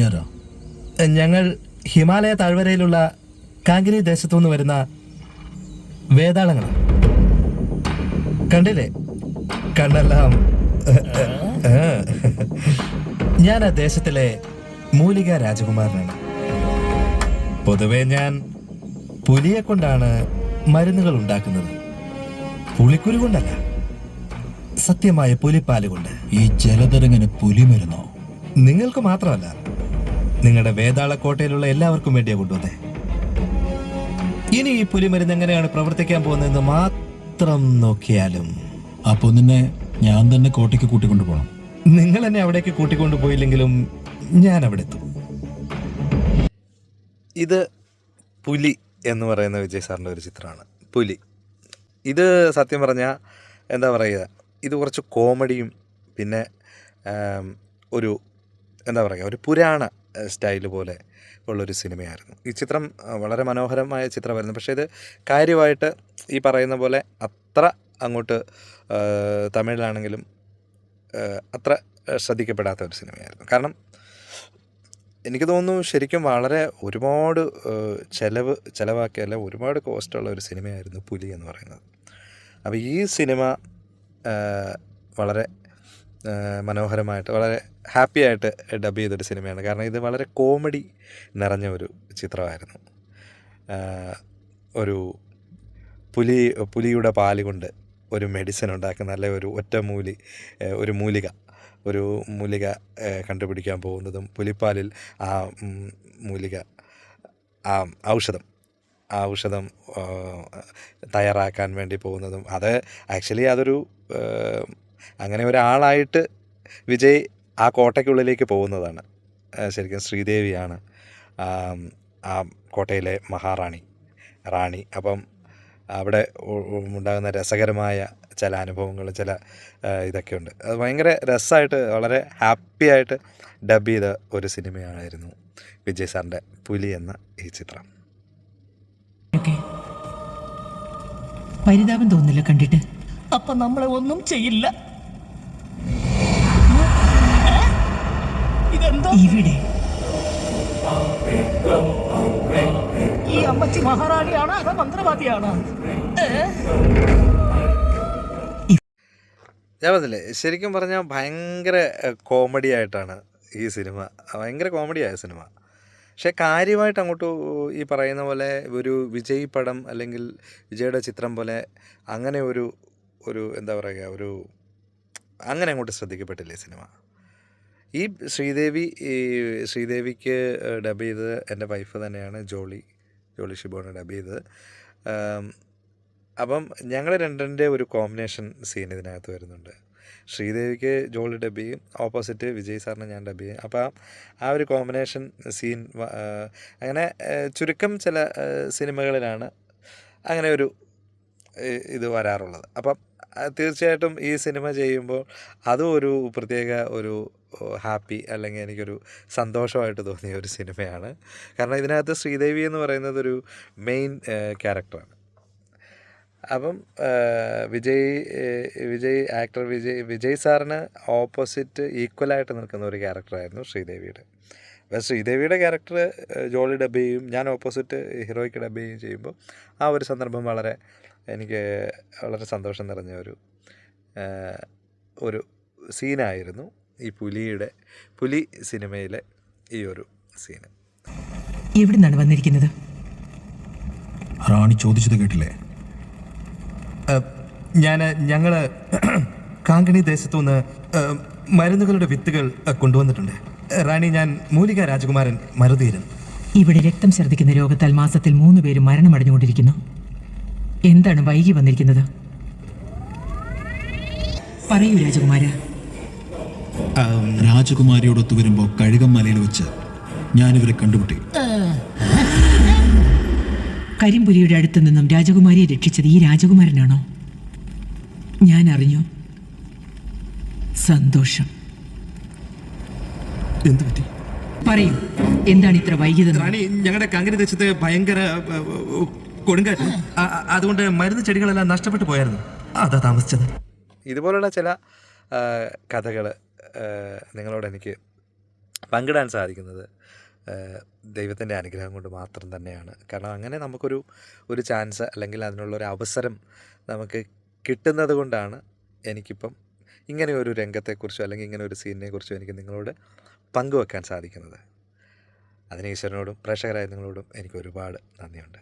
നീയാരാ? ഞങ്ങൾ ഹിമാലയ താഴ്വരയിലുള്ള കാങ്കിനി ദേശത്തുനിന്ന് വരുന്ന വേതാളങ്ങൾ. കണ്ടില്ലേ? കണ്ടെല്ലാം. ഞാൻ ആ ദേശത്തിലെ മൂലിക രാജകുമാരനാണ്. പൊതുവെ ഞാൻ പുലിയെ കൊണ്ടാണ് മരുന്നുകൾ ഉണ്ടാക്കുന്നത്. പുളിക്കുരു കൊണ്ടല്ല, സത്യമായ പുലിപ്പാല് കൊണ്ട്. ഈ ജലതരങ്ങനെ പുലി മരുന്നോ? നിങ്ങൾക്ക് മാത്രമല്ല, നിങ്ങളുടെ വേതാളക്കോട്ടയിലുള്ള എല്ലാവർക്കും വേണ്ടിയാ കൊണ്ടുവന്നേ. ഇനി ഈ പുലിമരുന്ന് എങ്ങനെയാണ് പ്രവർത്തിക്കാൻ പോകുന്നതെന്ന് മാത്രം നോക്കിയാലും. അപ്പൊ നിന്നെ ഞാൻ തന്നെ കോട്ടയ്ക്ക് കൂട്ടിക്കൊണ്ടുപോകണം. നിങ്ങൾ എന്നെ അവിടേക്ക് കൂട്ടിക്കൊണ്ടുപോയില്ലെങ്കിലും ഞാൻ അവിടെ എത്തും. ഇത് പുലി എന്ന് പറയുന്ന വിജയ് സാറിൻ്റെ ഒരു ചിത്രമാണ്. പുലി. ഇത് സത്യം പറഞ്ഞാൽ എന്താ പറയുക, ഇത് കുറച്ച് കോമഡിയും പിന്നെ ഒരു എന്താ പറയുക, ഒരു പുരാണ സ്റ്റൈല് പോലെ ഉള്ളൊരു സിനിമയായിരുന്നു. ഈ ചിത്രം വളരെ മനോഹരമായ ചിത്രമായിരുന്നു. പക്ഷേ ഇത് കാര്യമായിട്ട് ഈ പറയുന്ന പോലെ അത്ര അങ്ങോട്ട് തമിഴിലാണെങ്കിലും അത്ര ശ്രദ്ധിക്കപ്പെടാത്ത ഒരു സിനിമയായിരുന്നു. കാരണം എനിക്ക് തോന്നുന്നു ശരിക്കും വളരെ ഒരുപാട് ചിലവാക്കിയല്ല, ഒരുപാട് കോസ്റ്റുള്ള ഒരു സിനിമയായിരുന്നു പുലി എന്ന് പറയുന്നത്. അപ്പോൾ ഈ സിനിമ വളരെ മനോഹരമായിട്ട് വളരെ ഹാപ്പി ആയിട്ട് ഡബ് ചെയ്തൊരു സിനിമയാണ്. കാരണം ഇത് വളരെ കോമഡി നിറഞ്ഞ ഒരു ചിത്രമായിരുന്നു. ഒരു പുലിയുടെ പാല് കൊണ്ട് ഒരു മെഡിസിൻ ഉണ്ടാക്കുന്ന, അല്ലെ ഒരു മൂലിക കണ്ടുപിടിക്കാൻ പോകുന്നതും, പുലിപ്പാലിൽ ആ ഔഷധം തയ്യാറാക്കാൻ വേണ്ടി പോകുന്നതും. അത് ആക്ച്വലി അതൊരു അങ്ങനെ ഒരാളായിട്ട് വിജയ് ആ കോട്ടയ്ക്കുള്ളിലേക്ക് പോകുന്നതാണ്. ശരിക്കും ശ്രീദേവിയാണ് ആ കോട്ടയിലെ റാണി. അപ്പം അവിടെ ഉണ്ടാകുന്ന രസകരമായ ചില അനുഭവങ്ങൾ, ചില ഇതൊക്കെ ഉണ്ട്. അത് ഭയങ്കര രസമായിട്ട് വളരെ ഹാപ്പി ആയിട്ട് ഡബ് ചെയ്ത ഒരു സിനിമയായിരുന്നു വിജയ് സാറിൻ്റെ പുലി എന്ന ഈ ചിത്രം. പരിതാപം തോന്നില്ല കണ്ടിട്ട്. അപ്പൊ നമ്മളെ ഒന്നും ചെയ്യില്ല. ഇതെന്താ ഇവിടെ? ഈ അമ്മച്ചി മഹാറാണിയാണ് അതോ മന്ത്രവാദിയാണ്? ഞാൻ പറഞ്ഞില്ലേ, ശരിക്കും പറഞ്ഞാൽ ഭയങ്കര കോമഡി ആയിട്ടാണ് ഈ സിനിമ. ഭയങ്കര കോമഡിയായ സിനിമ. പക്ഷേ കാര്യമായിട്ട് അങ്ങോട്ട് ഈ പറയുന്ന പോലെ ഒരു വിജയ് പടം അല്ലെങ്കിൽ വിജയുടെ ചിത്രം പോലെ അങ്ങനെ ഒരു എന്താ പറയുക, അങ്ങനെ അങ്ങോട്ട് ശ്രദ്ധിക്കപ്പെട്ടില്ല ഈ സിനിമ. ഈ ശ്രീദേവിക്ക് ഡബ് ചെയ്തത് എൻ്റെ വൈഫ് തന്നെയാണ്, ജോളി ഷിബോണ് ഡബ് ചെയ്തത്. അപ്പം ഞങ്ങൾ രണ്ടിൻ്റെ ഒരു കോമ്പിനേഷൻ സീൻ ഇതിനകത്ത് വരുന്നുണ്ട്. ശ്രീദേവിക്ക് ജോളി ഡബ് ചെയ്യും, ഓപ്പോസിറ്റ് വിജയ് സാറിന് ഞാൻ ഡബ് ചെയ്യും. അപ്പോൾ ആ ഒരു കോമ്പിനേഷൻ സീൻ അങ്ങനെ ചുരുക്കം ചില സിനിമകളിലാണ് അങ്ങനെ ഒരു ഇത് വരാറുള്ളത്. അപ്പം തീർച്ചയായിട്ടും ഈ സിനിമ ചെയ്യുമ്പോൾ അതും ഒരു പ്രത്യേക ഒരു ഹാപ്പി, അല്ലെങ്കിൽ എനിക്കൊരു സന്തോഷമായിട്ട് തോന്നിയ ഒരു സിനിമയാണ്. കാരണം ഇതിനകത്ത് ശ്രീദേവി എന്ന് പറയുന്നത് ഒരു മെയിൻ ക്യാരക്ടറാണ്. അപ്പം വിജയ് സാറിന് ഓപ്പോസിറ്റ് ഈക്വലായിട്ട് നിൽക്കുന്ന ഒരു ക്യാരക്ടറായിരുന്നു ശ്രീദേവിയുടെ. അപ്പോൾ ശ്രീദേവിയുടെ ക്യാരക്ടർ ജോളി ഡബ് ചെയ്യും, ഞാൻ ഓപ്പോസിറ്റ് ഹീറോയ്ക്ക് ഡബ് ചെയ്യുമ്പോൾ ആ ഒരു സന്ദർഭം എനിക്ക് വളരെ സന്തോഷം നിറഞ്ഞ ഒരു സീനായിരുന്നു ഈ പുലി സിനിമയിലെ ഈ ഒരു സീന്. എവിടെ നിന്നാണ് വന്നിരിക്കുന്നത്? റാണി ചോദിച്ചത് കേട്ടില്ലേ? ഞങ്ങൾ കാങ്കണി ദേശത്തുനിന്ന് മരുന്നുകളുടെ വിത്തുകൾ കൊണ്ടുവന്നിട്ടുണ്ട്. റാണി, ഞാൻ മൂലിക രാജകുമാരൻ മരുതീരൻ. ഇവിടെ രക്തം ഛർദ്ദിക്കുന്ന രോഗത്താൽ മാസത്തിൽ 3 പേര് മരണമടഞ്ഞുകൊണ്ടിരിക്കുന്നു. എന്താണ് വൈകി വന്നിരിക്കുന്നത്? പറയൂ രാജകുമാര. രാജകുമാരിയോടൊത്തു വരുമ്പോൾ കഴുകം മലയിൽ വെച്ച് ഞാനിവരെ കണ്ടുമുട്ടി. കരിമ്പുലിയുടെ അടുത്ത് നിന്നും രാജകുമാരിയെ രക്ഷിച്ചത് ഈ രാജകുമാരനാണോ? ഞാൻ അറിഞ്ഞു. സന്തോഷം. എന്തു പറ്റി? പറയൂ, എന്താണ് ഇത്ര വൈകിയത്? റാണി, ഞങ്ങളുടെ കാങ്കണി ദേശത്ത് ഭയങ്കര കൊടുങ്കാറ്റ്, അതുകൊണ്ട് മരുന്ന് ചെടികളെല്ലാം നഷ്ടപ്പെട്ടു പോയായിരുന്നു. അതാ താമസിച്ചത്. ഇതുപോലുള്ള ചില കഥകൾ നിങ്ങളോട് എനിക്ക് പങ്കിടാൻ സാധിക്കുന്നത് ദൈവത്തിൻ്റെ അനുഗ്രഹം കൊണ്ട് മാത്രം തന്നെയാണ്. കാരണം അങ്ങനെ ഒരു ചാൻസ് അല്ലെങ്കിൽ അതിനുള്ളൊരു അവസരം നമുക്ക് കിട്ടുന്നത് കൊണ്ടാണ് എനിക്കിപ്പം ഇങ്ങനെ ഒരു രംഗത്തെക്കുറിച്ചോ അല്ലെങ്കിൽ ഇങ്ങനെ ഒരു സീനിനെക്കുറിച്ചോ എനിക്ക് നിങ്ങളോട് പങ്കുവെക്കാൻ സാധിക്കുന്നത്. അതിന് ഈശ്വരനോടും പ്രേക്ഷകരായ നിങ്ങളോടും എനിക്ക് ഒരുപാട് നന്ദിയുണ്ട്.